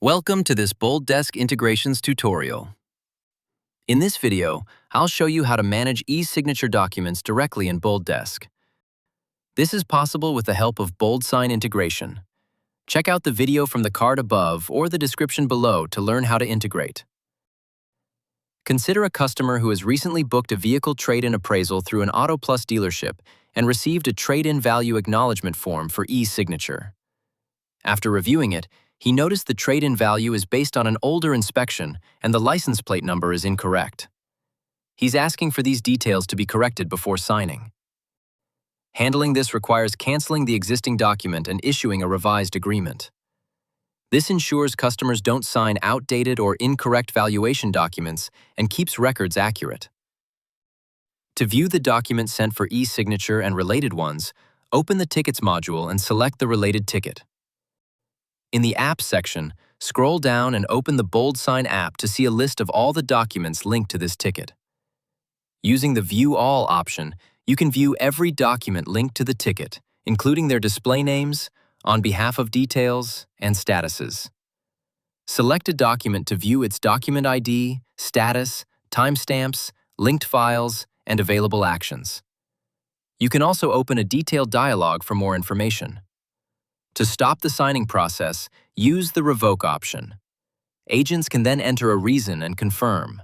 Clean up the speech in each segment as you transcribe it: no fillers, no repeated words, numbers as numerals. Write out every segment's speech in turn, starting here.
Welcome to this BoldDesk integrations tutorial. In this video, I'll show you how to manage e-signature documents directly in BoldDesk. This is possible with the help of BoldSign integration. Check out the video from the card above or the description below to learn how to integrate. Consider a customer who has recently booked a vehicle trade-in appraisal through an Auto Plus dealership and received a trade-in value acknowledgement form for e-signature. After reviewing it, he noticed the trade-in value is based on an older inspection and the license plate number is incorrect. He's asking for these details to be corrected before signing. Handling this requires canceling the existing document and issuing a revised agreement. This ensures customers don't sign outdated or incorrect valuation documents and keeps records accurate. To view the document sent for e-signature and related ones, open the Tickets module and select the related ticket. In the Apps section, scroll down and open the BoldSign app to see a list of all the documents linked to this ticket. Using the View All option, you can view every document linked to the ticket, including their display names, on behalf of details, and statuses. Select a document to view its document ID, status, timestamps, linked files, and available actions. You can also open a detailed dialog for more information. To stop the signing process, use the Revoke option. Agents can then enter a reason and confirm.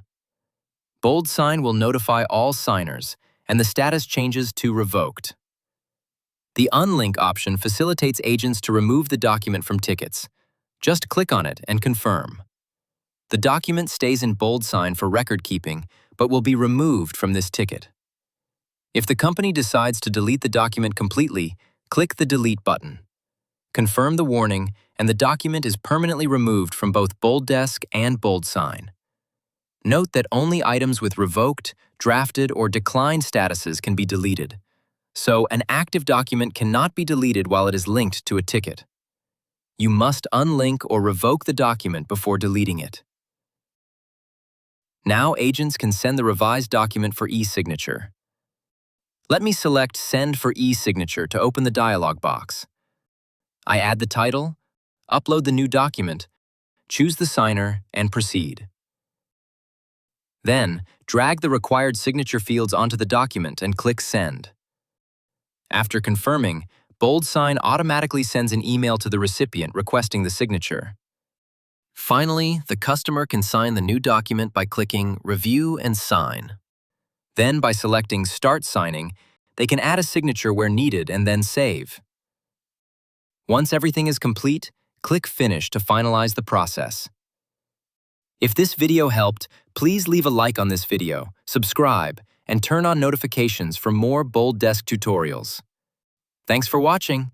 BoldSign will notify all signers, and the status changes to Revoked. The Unlink option facilitates agents to remove the document from tickets. Just click on it and confirm. The document stays in BoldSign for record keeping, but will be removed from this ticket. If the company decides to delete the document completely, click the Delete button. Confirm the warning, and the document is permanently removed from both BoldDesk and BoldSign. Note that only items with revoked, drafted, or declined statuses can be deleted. So, an active document cannot be deleted while it is linked to a ticket. You must unlink or revoke the document before deleting it. Now, agents can send the revised document for e-signature. Let me select Send for e-signature to open the dialog box. I add the title, upload the new document, choose the signer, and proceed. Then, drag the required signature fields onto the document and click Send. After confirming, BoldSign automatically sends an email to the recipient requesting the signature. Finally, the customer can sign the new document by clicking Review and Sign. Then, by selecting Start Signing, they can add a signature where needed and then save. Once everything is complete, click Finish to finalize the process. If this video helped, please leave a like on this video, subscribe, and turn on notifications for more BoldDesk tutorials. Thanks for watching.